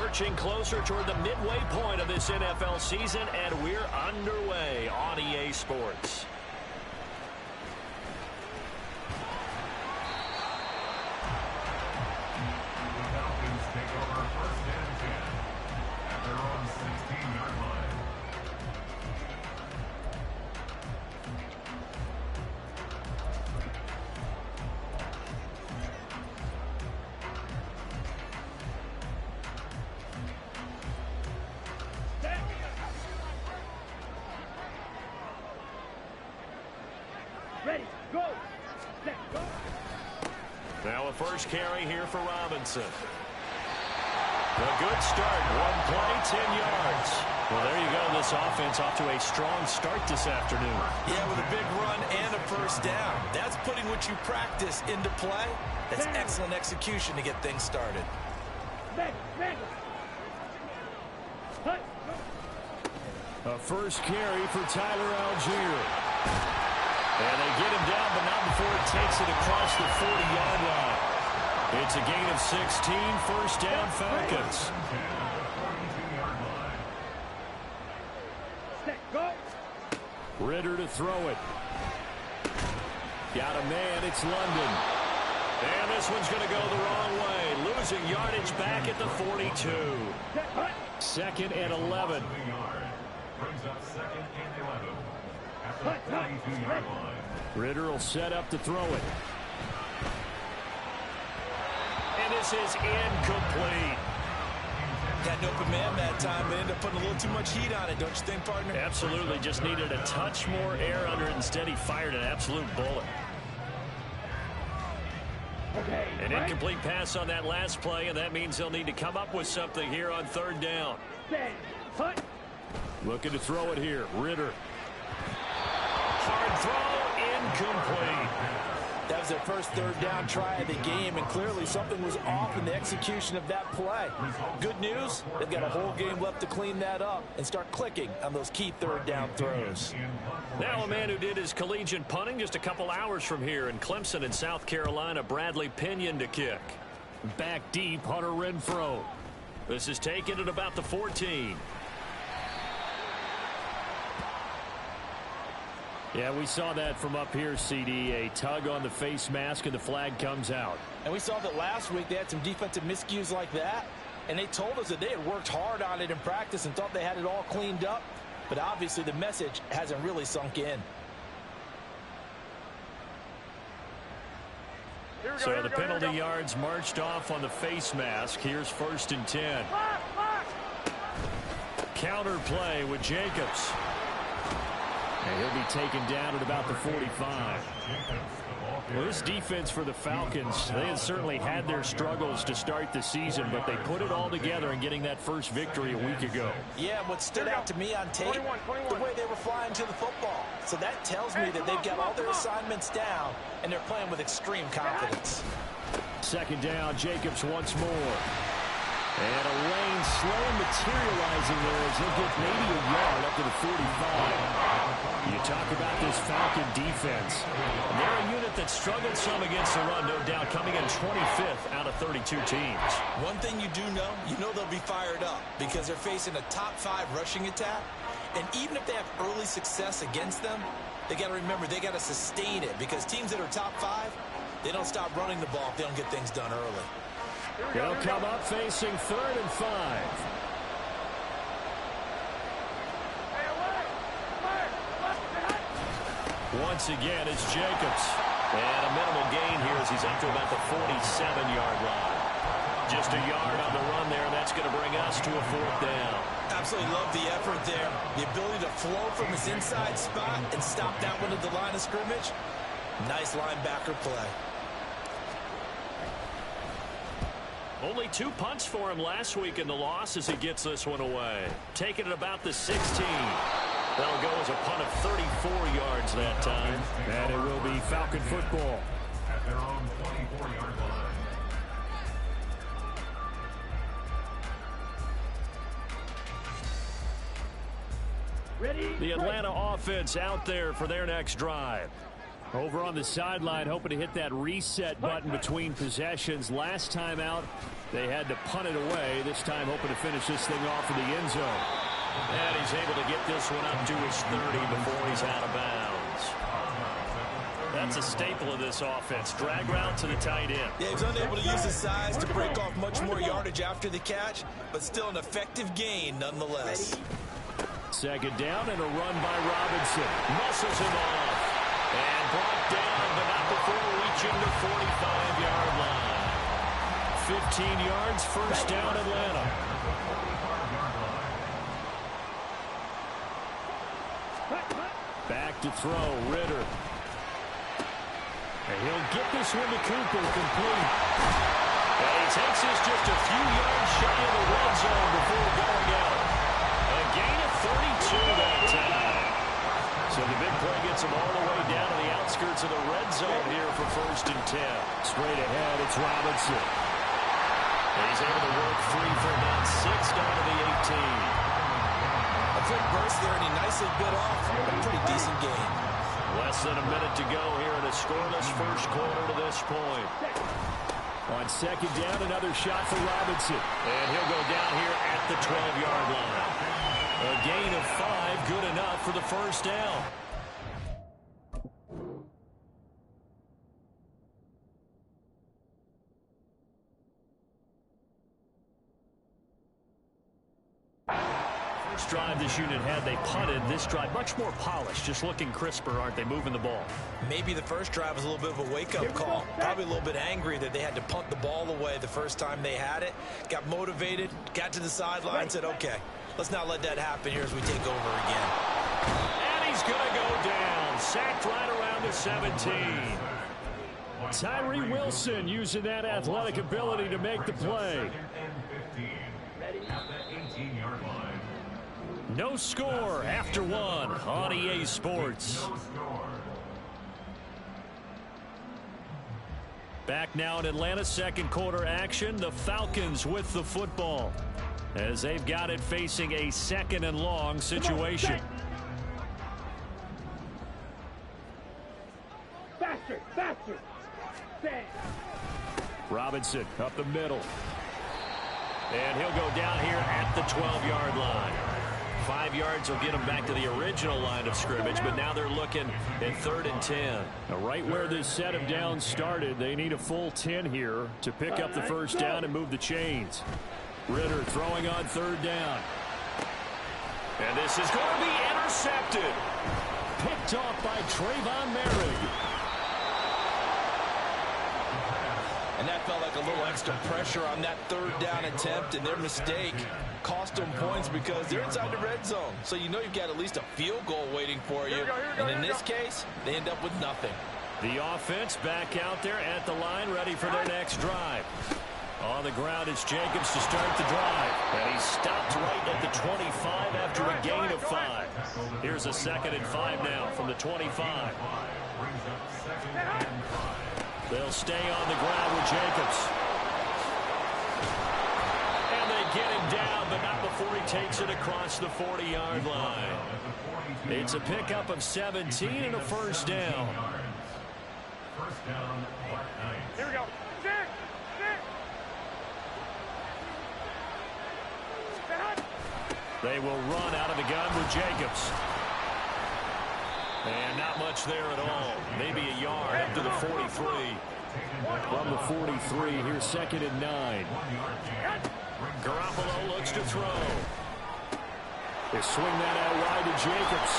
Marching closer toward the midway point of this NFL season, and we're underway on EA Sports. Now a first carry here for Robinson. A good start. One play, 10 yards. Well, there you go. This offense off to a strong start this afternoon. Yeah, with a big run and a first down. That's putting what you practice into play. That's excellent execution to get things started. A first carry for Tyler Algier. And they get him down, but not before it takes it across the 40-yard line. It's a gain of 16, first down Falcons. Ritter to throw it. Got a man, it's London. And this one's going to go the wrong way. Losing yardage back at the 42. Second and 11. Brings up second and 11. At the 42-yard line. Ritter will set up to throw it. And this is incomplete. Got an open man that time, but ended up putting a little too much heat on it, don't you think, partner? Absolutely. Just needed a touch more air under it. Instead, he fired an absolute bullet. An incomplete pass on that last play, and that means they'll need to come up with something here on third down. Looking to throw it here. Ritter. Hard throw, incomplete. That was their first third down try of the game, and clearly something was off in the execution of that play. Good news, they've got a whole game left to clean that up and start clicking on those key third down throws. Now a man who did his collegiate punting just a couple hours from here in Clemson in South Carolina, Bradley Pinion to kick. Back deep, Hunter Renfrow. This is taken at about the 14. Yeah, we saw that from up here, CD. A tug on the face mask, and the flag comes out. And we saw that last week they had some defensive miscues like that, and they told us that they had worked hard on it in practice and thought they had it all cleaned up, but obviously the message hasn't really sunk in. So the penalty yards marched off on the face mask. Here's first and 10. Counter play with Jacobs. And he'll be taken down at about the 45. Well, this defense for the Falcons, they had certainly had their struggles to start the season, but they put it all together in getting that first victory a week ago. Yeah, what stood out to me on tape, the way they were flying to the football. So that tells me that they've got all their assignments down, and they're playing with extreme confidence. Second down, Jacobs once more. And a lane slow materializing there as they'll get maybe a yard up to the 45. You talk about this Falcon defense. They're a unit that struggled some against the run, no doubt, coming in 25th out of 32 teams. One thing you do know, they'll be fired up because they're facing a top 5 rushing attack. And even if they have early success against them, they got to remember they got to sustain it because teams that are top 5, they don't stop running the ball if they don't get things done early. They'll come up facing 3rd and 5. Once again, it's Jacobs. And a minimal gain here as he's up to about the 47-yard line. Just a yard on the run there, and that's going to bring us to a 4th down. Absolutely love the effort there. The ability to flow from his inside spot and stop that one at the line of scrimmage. Nice linebacker play. Only 2 punts for him last week in the loss as he gets this one away. Taking it about the 16. That'll go as a punt of 34 yards that time. And it will be Falcon football. At their own 24-yard line. The Atlanta offense out there for their next drive. Over on the sideline, hoping to hit that reset button between possessions. Last time out, they had to punt it away. This time, hoping to finish this thing off in the end zone. And he's able to get this one up to his 30 before he's out of bounds. That's a staple of this offense. Drag route to the tight end. Yeah, he's unable to use his size to break off much more yardage after the catch, but still an effective gain nonetheless. Second down and a run by Robinson. Muscles him off. And brought down, but not before reaching the 45-yard line. 15 yards, first down, Atlanta. Back to throw, Ritter. And he'll get this one to Cooper, complete. And he takes this just a few yards shy of the red zone before going out. A gain of 32 that time. So the big play gets him all the way down to the outskirts of the red zone here for 1st and 10. Straight ahead, it's Robinson. And he's able to work free for about 6 down to the 18. A quick burst there, and he nicely bit off a pretty decent gain. Less than a minute to go here in a scoreless first quarter to this point. On second down, another shot for Robinson. And he'll go down here at the 12-yard line. A gain of 5, good enough for the first down. First drive this unit had, they punted. This drive, much more polished, just looking crisper, aren't they, moving the ball? Maybe the first drive was a little bit of a wake-up call. Probably a little bit angry that they had to punt the ball away the first time they had it. Got motivated, got to the sideline, said, okay, let's not let that happen here as we take over again. And he's going to go down. Sacked right around the 17. Tyree Wilson using that athletic ability to make the play. No score after one on EA Sports. Back now in Atlanta, second quarter action. The Falcons with the football as they've got it facing a 2nd and long situation. Faster, faster. Robinson up the middle. And he'll go down here at the 12-yard line. 5 yards will get them back to the original line of scrimmage, but now they're looking at 3rd and 10. Now right where this set of downs started, they need a full 10 here to pick up the first down and move the chains. Ritter throwing on 3rd down. And this is going to be intercepted. Picked off by Trayvon Merrick. And that felt like a little extra pressure on that 3rd down attempt, and their mistake cost them points because they're inside the red zone. So you know you've got at least a field goal waiting for you. And in this case, they end up with nothing. The offense back out there at the line, ready for their next drive. On the ground, it's Jacobs to start the drive. And he stopped right at the 25 after a gain of 5. Here's a 2nd and 5 now from the 25. They'll stay on the ground with Jacobs. And they get him down, but not before he takes it across the 40-yard line. It's a pickup of 17 and a first down. Here we go. They will run out of the gun with Jacobs. And not much there at all. Maybe a yard up to the 43. From the 43, here's 2nd and 9. Garoppolo looks to throw. They swing that out wide to Jacobs.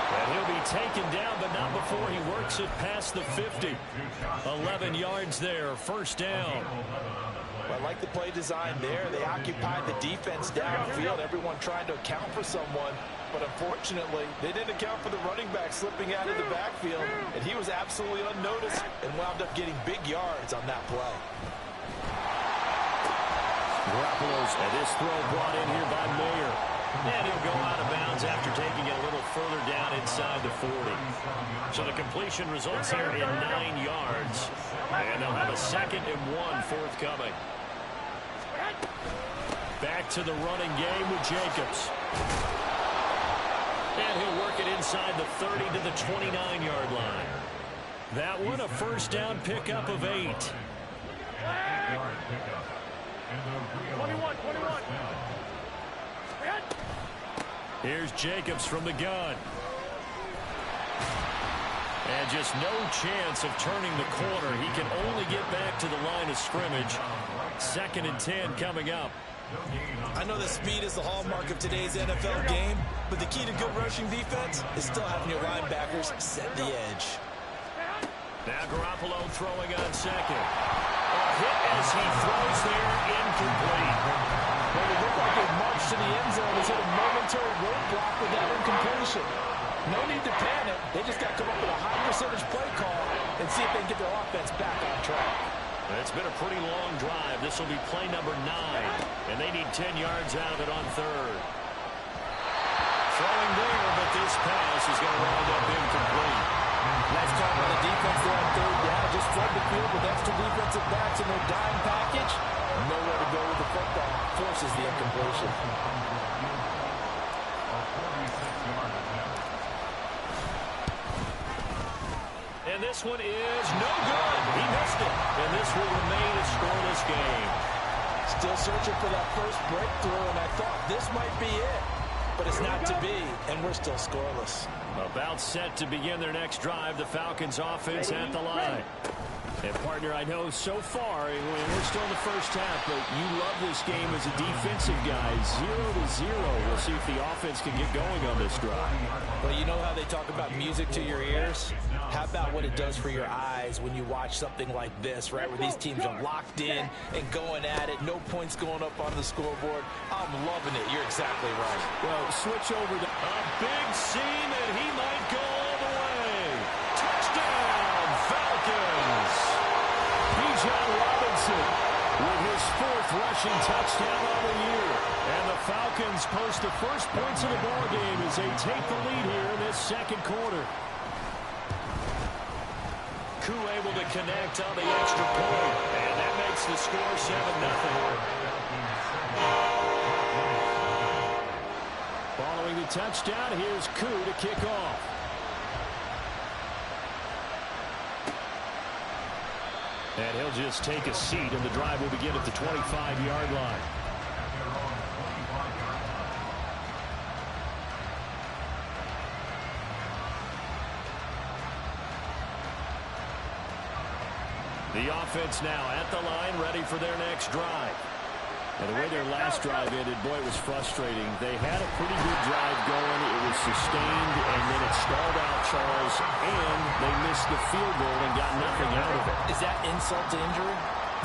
And he'll be taken down, but not before he works it past the 50. 11 yards there, first down. I like the play design there. They occupied the defense downfield, everyone trying to account for someone. But unfortunately, they didn't account for the running back slipping out of the backfield, and he was absolutely unnoticed and wound up getting big yards on that play. Garoppolo's and this throw brought in here by Mayer. And he'll go out of bounds after taking it a little further down inside the 40. So the completion results here in 9 yards. And they'll have a 2nd and 1 forthcoming. Back to the running game with Jacobs. And And he'll work it inside the 30 to the 29-yard line. That one, a first down pickup of 8. 21. Here's Jacobs from the gun. And just no chance of turning the corner. He can only get back to the line of scrimmage. 2nd and 10 coming up. I know that speed is the hallmark of today's NFL game, but the key to good rushing defense is still having your linebackers set the edge. Now Garoppolo throwing on 2nd. A hit as he throws there, incomplete. Well, it looked like it marched to the end zone. It's hit a momentary roadblock with that incompletion. No need to panic. They just got to come up with a high percentage play call and see if they can get their offense back on track. It's been a pretty long drive. This will be play number 9. And they need 10 yards out of it on 3rd. Throwing there, but this pass is going to wind up incomplete. Nice job by the defense there on 3rd down. Just flood the field with extra defensive backs in their dime package. Nowhere to go with the football. Forces the incompletion. And this one is no good. He missed it. And this will remain a scoreless game. Still searching for that first breakthrough, and I thought this might be it. But it's not to be, and we're still scoreless. About set to begin their next drive, the Falcons offense at the line. And, partner, I know so far, we're still in the first half, but you love this game as a defensive guy. 0-0. We'll see if the offense can get going on this drive. Well, you know how they talk about music to your ears? How about what it does for your eyes when you watch something like this, right, where these teams are locked in and going at it, no points going up on the scoreboard? I'm loving it. You're exactly right. Well, switch over to a big seam, and he might go all the way. Touchdown, Falcons! Bijan Robinson with his 4th rushing touchdown of the year. And the Falcons post the first points of the ball game as they take the lead here in this 2nd quarter. Koo able to connect on the extra point, and that makes the score 7-0. Following the touchdown, here's Koo to kick off. And he'll just take a seat, and the drive will begin at the 25-yard line. The offense now at the line, ready for their next drive. And the way their last drive ended, boy, it was frustrating. They had a pretty good drive going. It was sustained, and then it stalled out, Charles, and they missed the field goal and got nothing out of it. Is that insult to injury?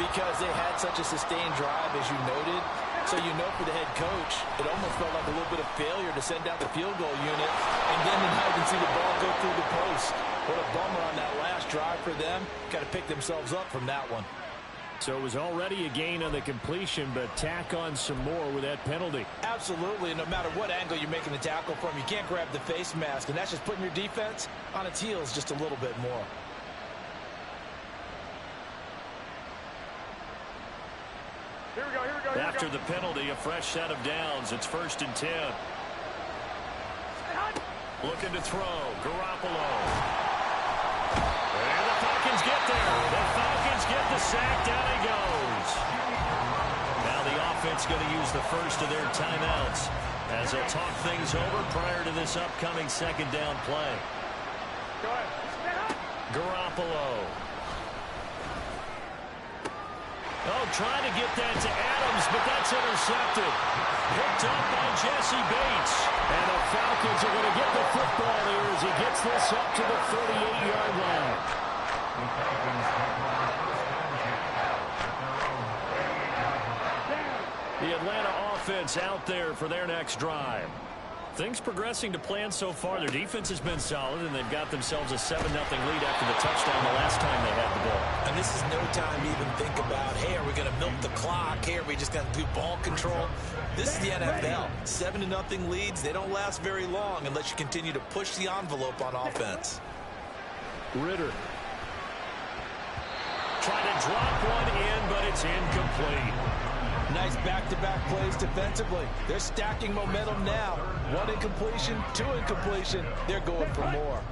Because they had such a sustained drive, as you noted. So you know for the head coach, it almost felt like a little bit of failure to send out the field goal unit, and then now you can see the ball go through the post. What a bummer on that last drive for them. Got to pick themselves up from that one. So it was already a gain on the completion, but tack on some more with that penalty. Absolutely, and no matter what angle you're making the tackle from, you can't grab the face mask, and that's just putting your defense on its heels just a little bit more. Here we go, here we go, After the penalty, a fresh set of downs. It's 1st and 10. Looking to throw. Garoppolo. And the Falcons get there. The Falcons get the sack. Down he goes. Now the offense going to use the first of their timeouts as they'll talk things over prior to this upcoming 2nd down play. Go ahead. Garoppolo. Oh, trying to get that to Adams, but that's intercepted. Picked up by Jesse Bates. And the Falcons are going to get the football here as he gets this up to the 38-yard line. The Atlanta offense out there for their next drive. Things progressing to plan so far. Their defense has been solid, and they've got themselves a 7-0 lead after the touchdown the last time they had the ball. And this is no time to even think about, hey, are we going to milk the clock? Hey, are we just going to do ball control? This is the NFL. 7-0 leads, they don't last very long unless you continue to push the envelope on offense. Ritter. Trying to drop one in, but it's incomplete. Nice back-to-back plays defensively. They're stacking momentum now. 1 incompletion, 2 incompletion. They're going for more.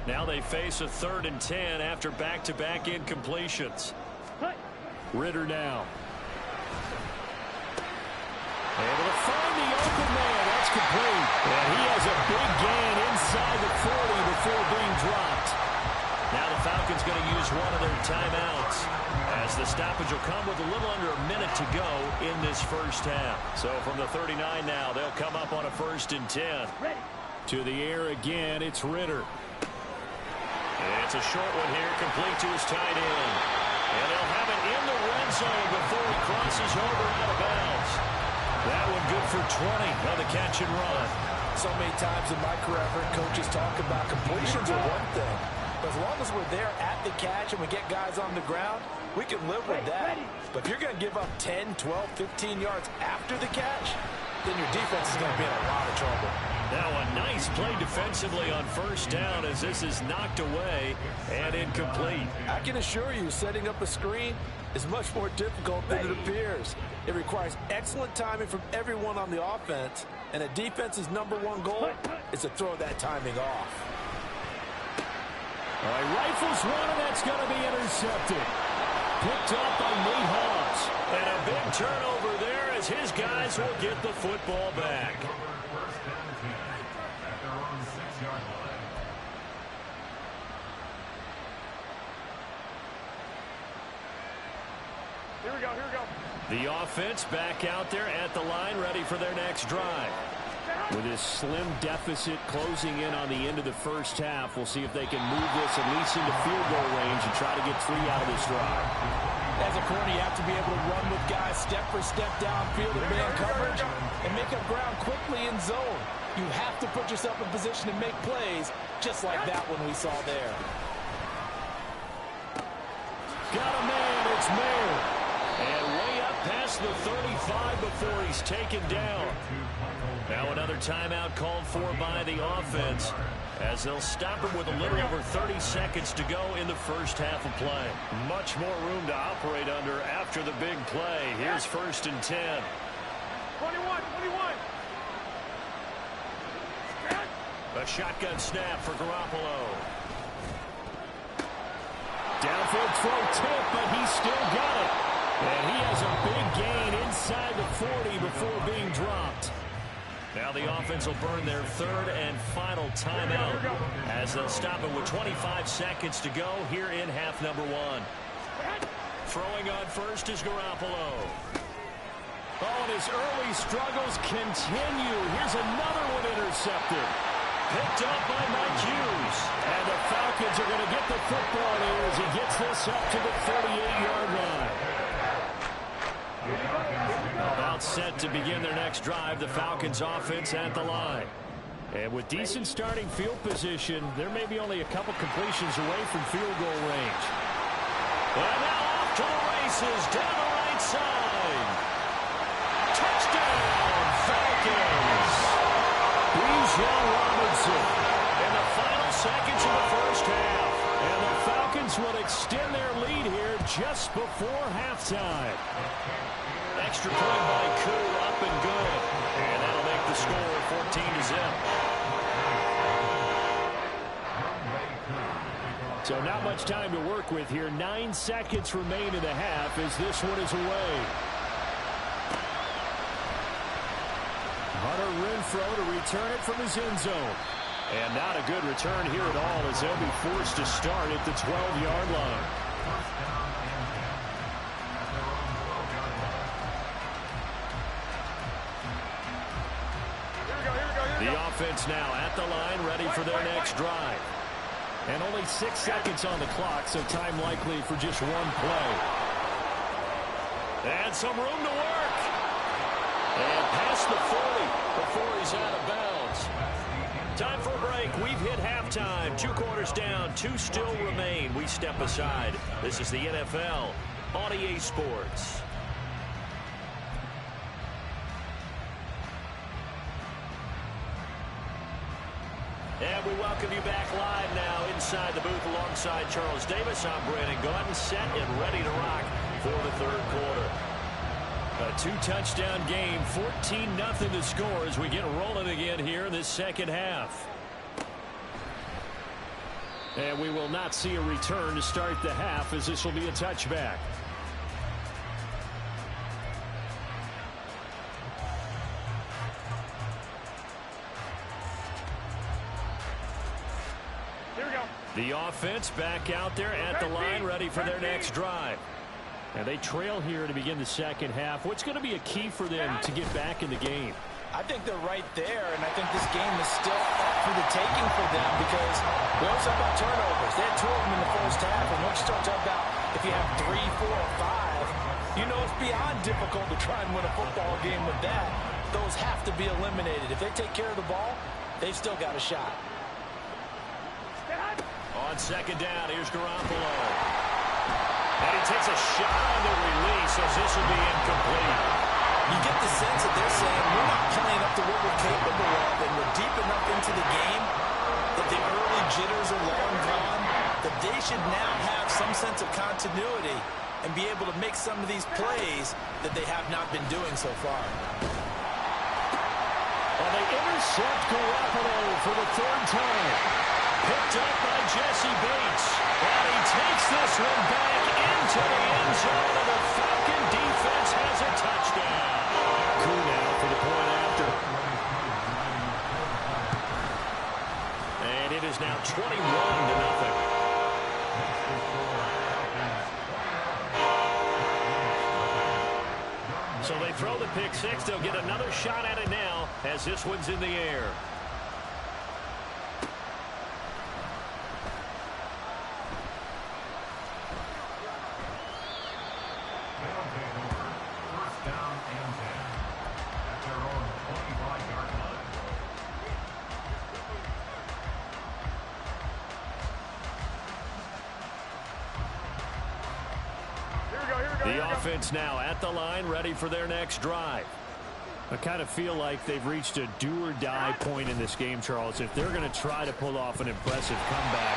Now they face a 3rd and 10 after back-to-back incompletions. Ritter now. Able to find the open man. That's complete. And he has a big gain inside the 40 before being dropped. Now the Falcons going to use one of their timeouts, as the stoppage will come with a little under a minute to go in this first half. So from the 39 now, they'll come up on a 1st and 10. To the air again, it's Ritter. It's a short one here, complete to his tight end. And they'll have it in the red zone before he crosses over out of bounds. That one good for 20 on the catch and run. So many times in my career, I've heard coaches talk about completions are one thing. But as long as we're there at the catch and we get guys on the ground, we can live with that. But if you're going to give up 10, 12, 15 yards after the catch, then your defense is going to be in a lot of trouble. Now a nice play defensively on 1st down as this is knocked away and incomplete. I can assure you, setting up a screen is much more difficult than it appears. It requires excellent timing from everyone on the offense, and a defense's #1 goal is to throw that timing off. All right, rifles one, and that's going to be intercepted. Picked up by Nate Hobbs. And a big turnover there as his guys will get the football back. Here we go, here we go. The offense back out there at the line, ready for their next drive. With this slim deficit closing in on the end of the first half, we'll see if they can move this at least into field goal range and try to get 3 out of this drive. As a corner, you have to be able to run with guys step for step downfield in man coverage and make up ground quickly in zone. You have to put yourself in position to make plays, just like that one we saw there. Got a man, it's Mayer. And way up past the 35 before he's taken down. Now another timeout called for by the offense, as they'll stop him with a little over 30 seconds to go in the first half of play. Much more room to operate under after the big play. Here's 1st and 10. 21. A shotgun snap for Garoppolo. Downfield throw tip, but he's still got it. And he has a big gain inside the 40 before being dropped. Now the offense will burn their 3rd and final timeout as they'll stop it with 25 seconds to go here in half number 1. Throwing on first is Garoppolo. Oh, and his early struggles continue. Here's another one intercepted. Picked up by Mike Hughes. And the Falcons are going to get the football here as he gets this up to the 38-yard line. About set to begin their next drive, the Falcons offense at the line. And with decent starting field position, there may be only a couple completions away from field goal range. And now off to the races, down the right side. Touchdown, Falcons! Bijan Robinson in the final seconds of the first half. And the Falcons will extend their lead here just before halftime. Extra point by Koo, up and good. And that'll make the score 14-0. So not much time to work with here. 9 seconds remain in the half as this one is away. Hunter Renfrow to return it from his end zone. And not a good return here at all as they'll be forced to start at the 12-yard line. The offense now at the line, ready for their next drive. And only 6 seconds on the clock, so time likely for just one play. And some room to work. And past the 40 before he's out of bounds. Time for a break. We've hit halftime. 2 quarters down, 2 still remain. We step aside. This is the NFL on EA Sports. And we welcome you back live now inside the booth alongside Charles Davis. I'm Brandon Gaudin, set and ready to rock for the 3rd quarter. A 2-touchdown game, 14-0 the score as we get rolling again here in this second half. And we will not see a return to start the half, as this will be a touchback. Here we go. The offense back out there at the line, ready for their next drive. And they trail here to begin the second half. What's going to be a key for them to get back in the game? I think they're right there, and I think this game is still up for the taking for them because we always talk about turnovers. They had 2 of them in the first half, and once you start talking about if you have 3, 4, or 5, you know it's beyond difficult to try and win a football game with that. Those have to be eliminated. If they take care of the ball, they've still got a shot. On second down, here's Garoppolo. And he takes a shot on the release as this will be incomplete. You get the sense that they're saying we're not playing up to what we're capable of, and we're deep enough into the game that the early jitters are long gone, that they should now have some sense of continuity and be able to make some of these plays that they have not been doing so far. Well, they intercept Garoppolo for the 3rd time. Picked up by Jesse Bates. And he takes this one back into the end zone, and the Falcon defense has a touchdown. Coup now for the point after. And it is now 21-0. So they throw the pick six. They'll get another shot at it now as this one's in the air. The offense now at the line, ready for their next drive. I kind of feel like they've reached a do-or-die point in this game, Charles. If they're going to try to pull off an impressive comeback,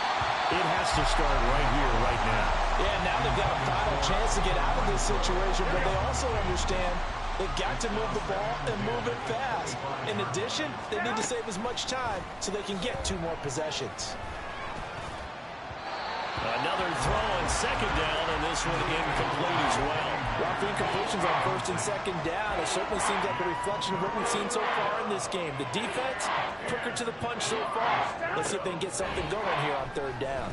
it has to start right here, right now. Yeah, now they've got a final chance to get out of this situation, but they also understand they've got to move the ball and move it fast. In addition, they need to save as much time so they can get 2 more possessions. Another throw on second down, and this one incomplete as well. Well, for incompletions on 1st and 2nd down, it certainly seems like a reflection of what we've seen so far in this game. The defense, quicker to the punch so far. Let's see if they can get something going here on 3rd down.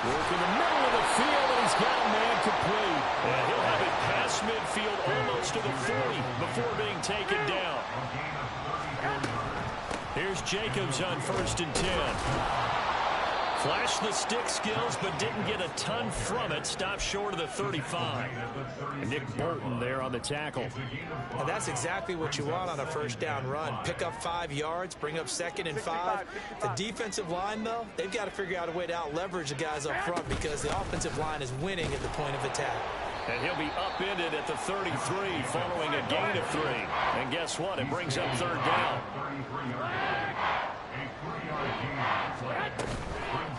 Work in the middle of the field, and he's got a man complete. And he'll have it past midfield almost to the 40 before being taken down. Here's Jacobs on 1st and 10. Flashed the stick skills, but didn't get a ton from it. Stopped short of the 35. And Nick Bolton there on the tackle. And that's exactly what you want on a 1st down run. Pick up 5 yards, bring up 2nd and 5. The defensive line, though, they've got to figure out a way to out-leverage the guys up front because the offensive line is winning at the point of attack. And he'll be upended at the 33 following a gain of 3. And guess what? It brings up 3rd down.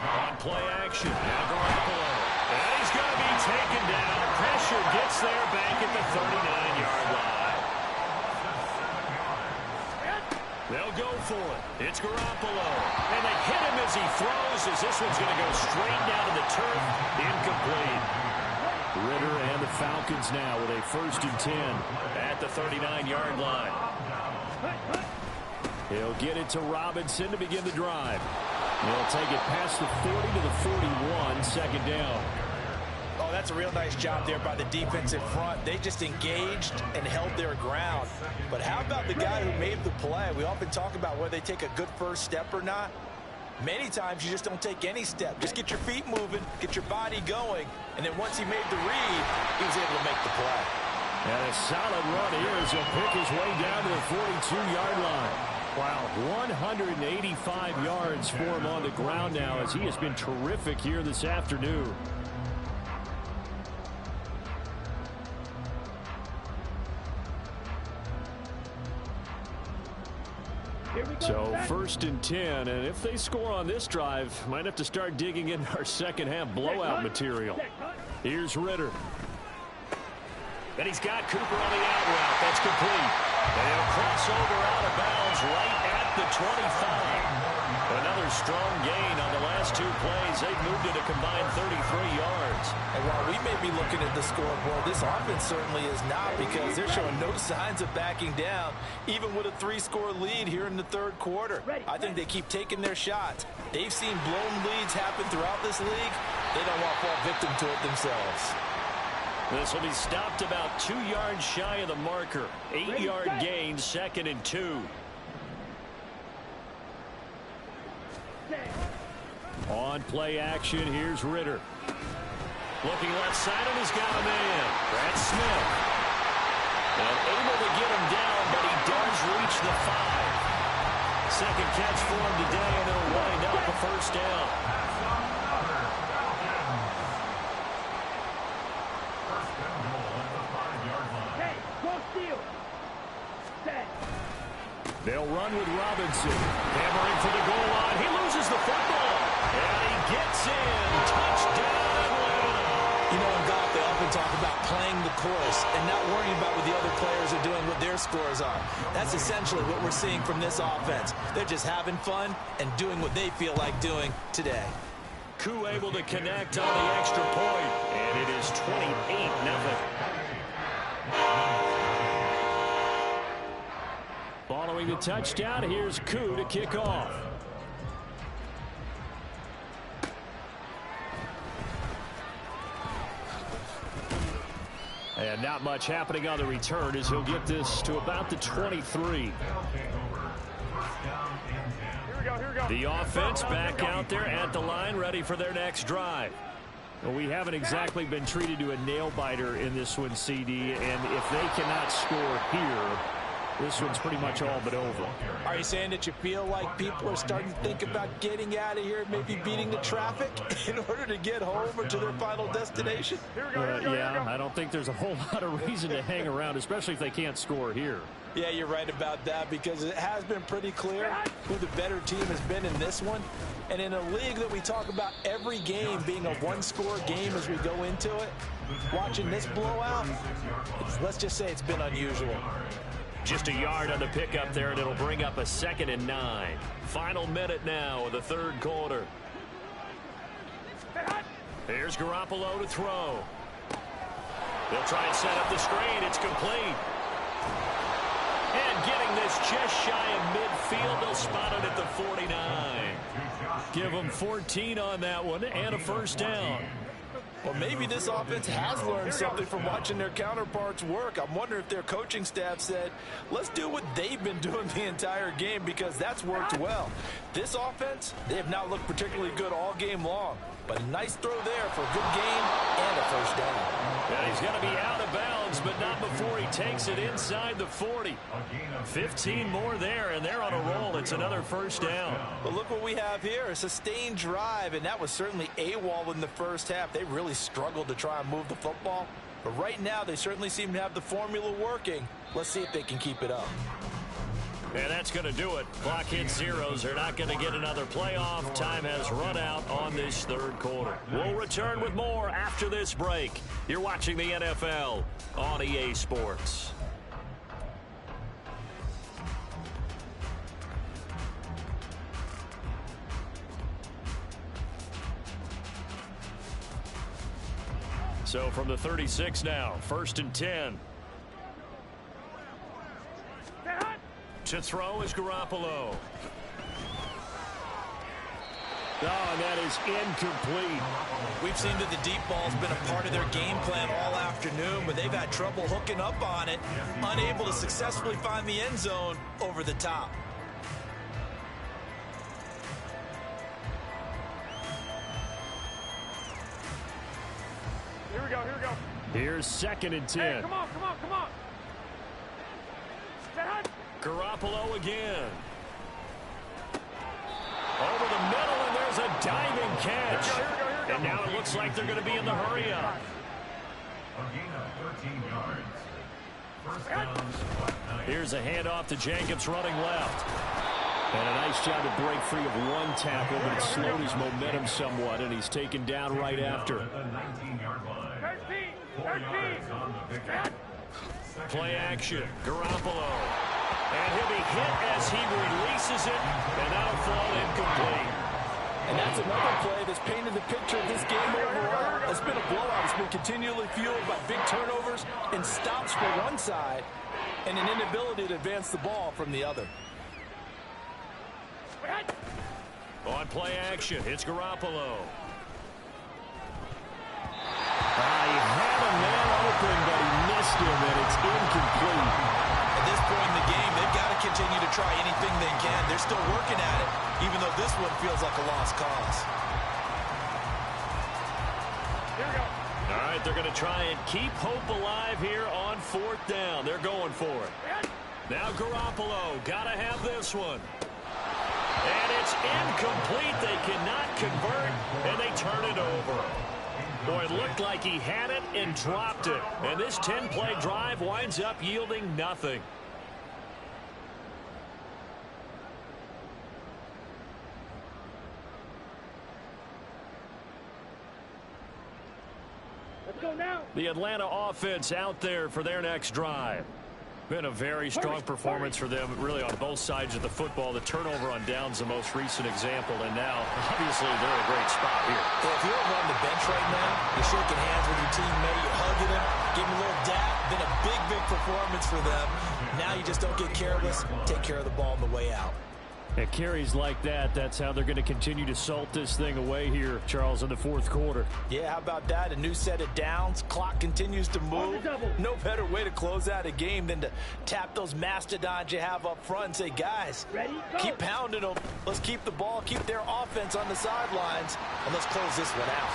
On play action. Now Garoppolo. And he's going to be taken down. Pressure gets there back at the 39-yard line. They'll go for it. It's Garoppolo. And they hit him as he throws, as this one's going to go straight down to the turf. Incomplete. Ritter and the Falcons now with a 1st and 10 at the 39-yard line. He'll get it to Robinson to begin the drive. They'll take it past the 40 to the 41, 2nd down. Oh, that's a real nice job there by the defensive front. They just engaged and held their ground. But how about the guy who made the play? We often talk about whether they take a good first step or not. Many times you just don't take any step. Just get your feet moving, get your body going, and then once he made the read, he was able to make the play. And a solid run here as he'll pick his way down to the 42-yard line. Wow, 185 yards for him on the ground now as he has been terrific here this afternoon. So 1st and 10, and if they score on this drive, might have to start digging into our second half blowout material. Here's Ritter. And he's got Cooper on the out route. That's complete. And he'll cross over out of bounds right at the 25. Another strong gain on the last 2 plays. They've moved it a combined 33 yards. And while we may be looking at the scoreboard, this offense certainly is not, because they're showing no signs of backing down, even with a 3-score lead here in the third quarter. I think they keep taking their shots. They've seen blown leads happen throughout this league. They don't want to fall victim to it themselves. This will be stopped about 2 yards shy of the marker. 8-yard gain, 2nd and 2. On play action, here's Ritter. Looking left side, and he's got a man. Brad Smith. And able to get him down, but he does reach the 5. Second catch for him today, and he'll wind up a first down. They'll run with Robinson. Hammering for the goal line. He loses the football. And he gets in. Touchdown, Atlanta. You know, in golf, they often talk about playing the course and not worrying about what the other players are doing, what their scores are. That's essentially what we're seeing from this offense. They're just having fun and doing what they feel like doing today. Koo able to connect on the extra point. And it is 28-0. Following the touchdown, here's Koo to kick off. And not much happening on the return as he'll get this to about the 23. Here we go. The offense back out there at the line, ready for their next drive. Well, we haven't exactly been treated to a nail-biter in this one, CD, and if they cannot score here, this one's pretty much all but over. Are you saying that you feel like people are starting to think about getting out of here, maybe beating the traffic in order to get home or to their final destination? Yeah, I don't think there's a whole lot of reason to hang around, especially if they can't score here. Yeah, you're right about that, because it has been pretty clear who the better team has been in this one. And in a league that we talk about every game being a one-score game as we go into it, watching this blowout, let's just say it's been unusual. Just a yard on the pickup there, and it'll bring up a 2nd and 9. Final minute now of the third quarter. Here's Garoppolo to throw. They'll try and set up the screen. It's complete. And getting this just shy of midfield, they'll spot it at the 49. Give them 14 on that one and a first down. Well, maybe this offense has learned something from watching their counterparts work. I'm wondering if their coaching staff said, let's do what they've been doing the entire game, because that's worked well. This offense, they have not looked particularly good all game long. But a nice throw there for a good gain and a first down. And he's going to be out of bounds, but not before he takes it inside the 40. 15 more there, and they're on a roll. It's another first down. But look what we have here, a sustained drive, and that was certainly AWOL in the first half. They really struggled to try and move the football. But right now, they certainly seem to have the formula working. Let's see if they can keep it up. And that's going to do it. Clock hits zeros. They're not going to get another playoff. Time has run out on this third quarter. We'll return with more after this break. You're watching the NFL on EA Sports. So from the 36 now, 1st and 10. To throw is Garoppolo. Oh, and that is incomplete. We've seen that the deep ball's been a part of their game plan all afternoon, but they've had trouble hooking up on it, unable to successfully find the end zone over the top. Here we go. Here's 2nd and 10. Hey, come on. Garoppolo again. Over the middle, and there's a diving catch. Here we go. And now it looks like they're going to be in the hurry up. Here's a handoff to Jacobs running left. And a nice job to break free of one tackle, but it slowed his momentum somewhat, and he's taken down right after. Play action. Garoppolo. And he'll be hit as he releases it, and that'll fall incomplete. And that's another play that's painted the picture of this game overall. It's been a blowout. It's been continually fueled by big turnovers and stops for one side and an inability to advance the ball from the other. On play action, it's Garoppolo. He had a man open, but he missed him, and it's incomplete. At this point in the game, they've got to continue to try anything they can. They're still working at it, even though this one feels like a lost cause. Here we go. All right, they're going to try and keep hope alive here on 4th down. They're going for it. Now Garoppolo, got to have this one. And it's incomplete. They cannot convert, and they turn it over. Boy, it looked like he had it and dropped it. And this 10-play drive winds up yielding nothing. Let's go now. The Atlanta offense out there for their next drive. Been a very strong performance for them, really, on both sides of the football. The turnover on downs, the most recent example, and now, obviously, they're in a great spot here. Well, if you're over on the bench right now, you're shaking hands with your teammate, you're hugging him, giving him a little dap. Been a big, big performance for them. Now you just don't get careless. Take care of the ball on the way out. At carries like that, that's how they're going to continue to salt this thing away here, Charles, in the 4th quarter. Yeah, how about that? A new set of downs. Clock continues to move. No better way to close out a game than to tap those mastodons you have up front and say, guys, keep pounding them. Let's keep the ball, keep their offense on the sidelines, and let's close this one out.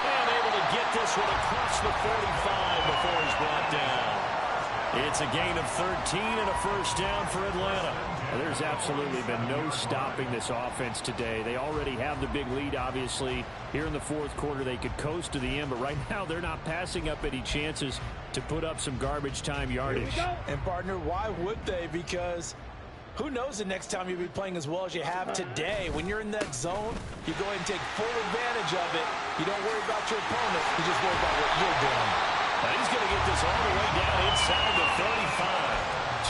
And able to get this one across the 45 before he's brought down. It's a gain of 13 and a first down for Atlanta. There's absolutely been no stopping this offense today. They already have the big lead, obviously. Here in the 4th quarter, they could coast to the end, but right now they're not passing up any chances to put up some garbage time yardage. And, partner, why would they? Because who knows the next time you'll be playing as well as you have today. When you're in that zone, you go ahead and take full advantage of it. You don't worry about your opponent. You just worry about what you're doing. He's going to get this all the way down inside the 35.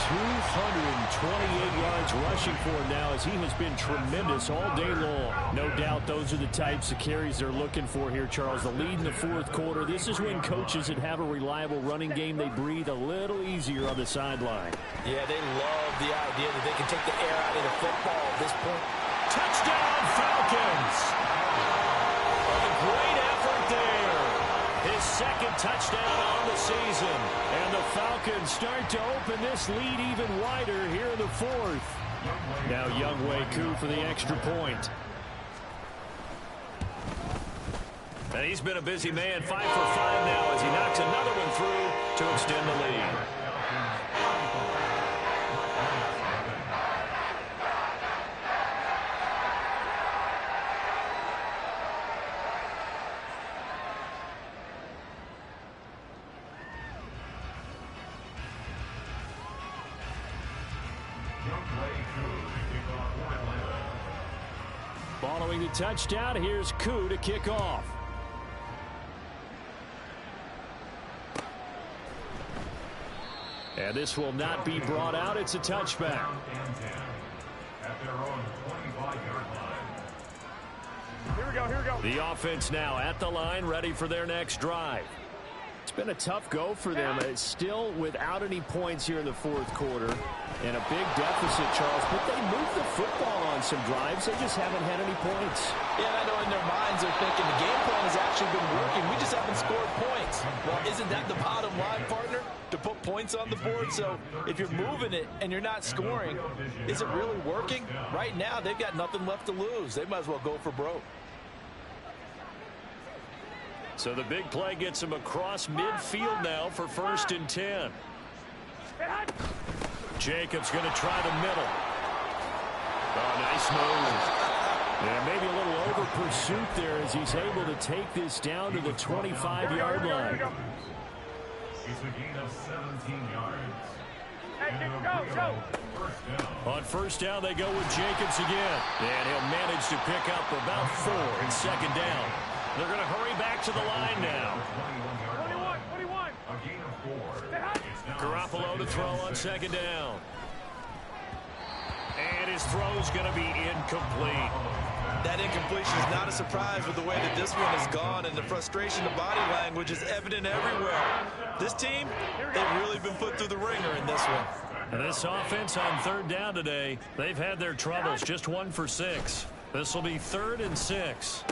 228 yards rushing for him now, as he has been tremendous all day long. No doubt those are the types of carries they're looking for here, Charles. The lead in the 4th quarter. This is when coaches that have a reliable running game, they breathe a little easier on the sideline. Yeah, they love the idea that they can take the air out of the football at this point. Touchdown, Falcons! A great effort there. His 2nd touchdown on the season. And the Falcons start to open this lead even wider here in the 4th. Now Younghoe Koo for the extra point. And he's been a busy man, 5 for 5 now as he knocks another one through to extend the lead. Following the touchdown, here's Koo to kick off. And this will not be brought out. It's a touchback. Here we go, here we go. The offense now at the line, ready for their next drive. It's been a tough go for them. It's still without any points here in the 4th quarter. And a big deficit, Charles. But they moved the football on some drives. They just haven't had any points. Yeah, I know in their minds they're thinking the game plan has actually been working. We just haven't scored points. Well, isn't that the bottom line, partner? To put points on the board? So if you're moving it and you're not scoring, is it really working? Right now, they've got nothing left to lose. They might as well go for broke. So the big play gets him across midfield now for 1st and 10. Jacobs going to try the middle. Oh, nice move. And maybe a little over pursuit there as he's able to take this down to the 25-yard line. It's a gain of 17 yards. Hey, go. On 1st down, they go with Jacobs again. And he'll manage to pick up about 4 in 2nd down. They're going to hurry back to the line now. 21. A gain of 4. It's now Garoppolo to throw on second down. And his throw's going to be incomplete. That incompletion is not a surprise with the way that this one has gone, and the frustration of body language is evident everywhere. This team, they've really been put through the ringer in this one. And this offense on third down today, they've had their troubles, just 1 for 6. This will be 3rd and 6.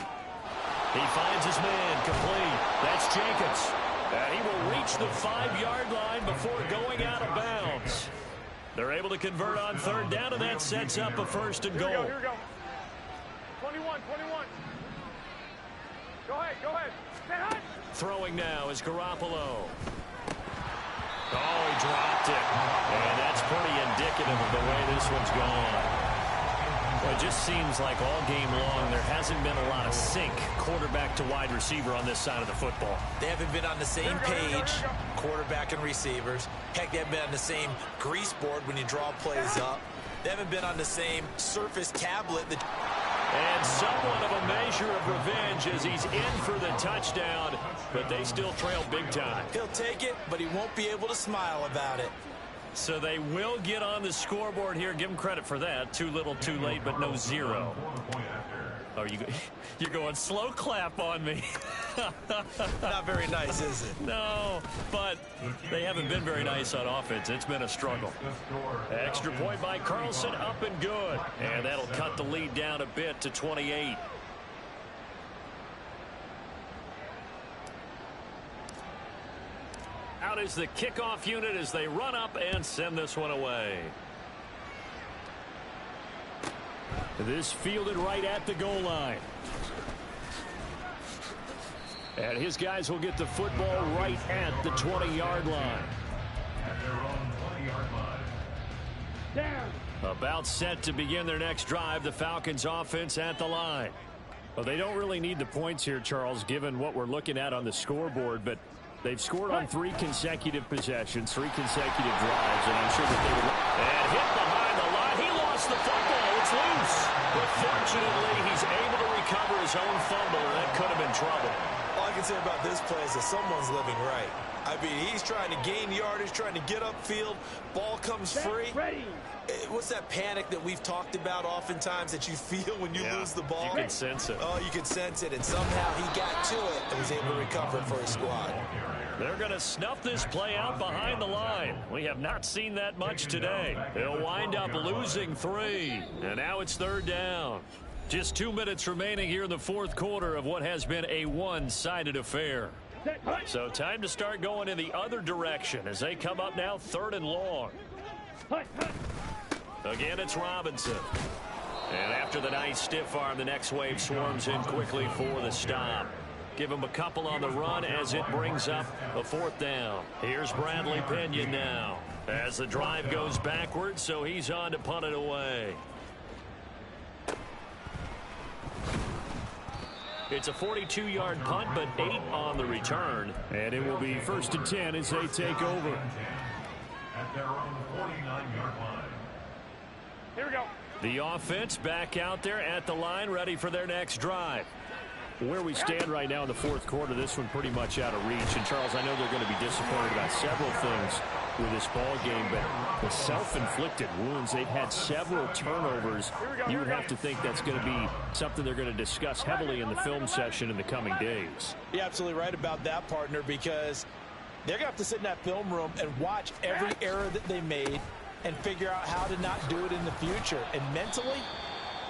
He finds his man complete. That's Jacobs. And he will reach the 5-yard line before going out of bounds. They're able to convert on third down, and that sets up a 1st and goal. Here we go. 21. Go ahead. Stay high. Throwing now is Garoppolo. Oh, he dropped it. And that's pretty indicative of the way this one's gone. Well, it just seems like all game long there hasn't been a lot of sync quarterback to wide receiver on this side of the football. They haven't been on the same page, quarterback and receivers. Heck, they haven't been on the same grease board when you draw plays up. They haven't been on the same Surface tablet. And somewhat of a measure of revenge as he's in for the touchdown, but they still trail big time. He'll take it, but he won't be able to smile about it. So they will get on the scoreboard here. Give them credit for that. Too little, too late, but no 0. Oh, you're going slow clap on me. Not very nice, is it? No, but they haven't been very nice on offense. It's been a struggle. Extra point by Carlson, up and good. And that'll cut the lead down a bit to 28. Out is the kickoff unit as they run up and send this one away. This fielded right at the goal line. And his guys will get the football right at the 20-yard line. At their own 20-yard line. Down. About set to begin their next drive, the Falcons offense at the line. Well, they don't really need the points here, Charles, given what we're looking at on the scoreboard, but they've scored on 3 consecutive possessions, 3 consecutive drives, and I'm sure that they would... And hit behind the line. He lost the football. It's loose. But fortunately, he's able to recover his own fumble, and that could have been trouble. All I can say about this play is that someone's living right. I mean, he's trying to gain yardage, trying to get upfield. Ball comes free. Ready. What's that panic that we've talked about oftentimes that you feel when you lose the ball? You can sense it. Oh, you can sense it, and somehow he got to it and was able to recover it for his squad. They're going to snuff this play out behind the line. We have not seen that much today. They'll wind up losing 3. And now it's third down. Just 2 minutes remaining here in the fourth quarter of what has been a one-sided affair. So time to start going in the other direction as they come up now 3rd and long. Again, it's Robinson. And after the nice stiff arm, the next wave swarms in quickly for the stop. Give him a couple on the run as it brings up a 4th down. Here's Bradley Pinion now as the drive goes backwards, so he's on to punt it away. It's a 42-yard punt, but 8 on the return. And it will be 1st and 10 as they take over. At their own 49-yard line. Here we go. The offense back out there at the line, ready for their next drive. Where we stand right now in the fourth quarter, this one pretty much out of reach. And, Charles, I know they're going to be disappointed about several things with this ball game, but the self-inflicted wounds, they've had several turnovers. You would have to think that's going to be something they're going to discuss heavily in the film session in the coming days. You're absolutely right about that, partner, because they're going to have to sit in that film room and watch every error that they made and figure out how to not do it in the future. And mentally,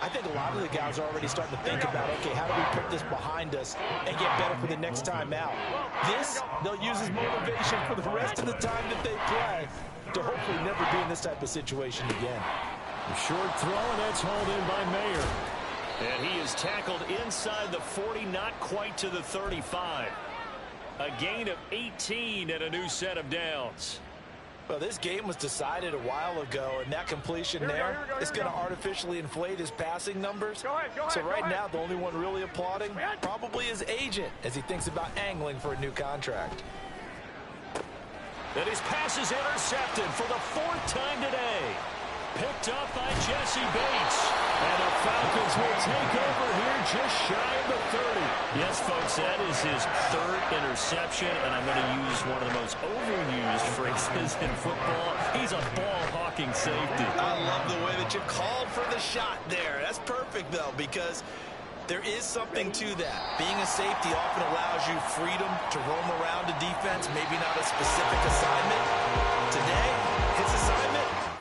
I think a lot of the guys are already starting to think about, okay, how do we put this behind us and get better for the next time out? This, they'll use as motivation for the rest of the time that they play to hopefully never be in this type of situation again. A short throw, and that's hauled in by Mayer. And he is tackled inside the 40, not quite to the 35. A gain of 18 and a new set of downs. Well, this game was decided a while ago, and that completion there is going to artificially inflate his passing numbers. Go ahead, so right now, the only one really applauding probably his agent as he thinks about angling for a new contract. And his pass is intercepted for the 4th time today. Picked up by Jesse Bates. And the Falcons will take over here just shy of the 30. Yes, folks, that is his third interception, and I'm going to use one of the most overused phrases in football. He's a ball-hawking safety. I love the way that you called for the shot there. That's perfect, though, because there is something to that. Being a safety often allows you freedom to roam around a defense, maybe not a specific assignment. Today, his assignment,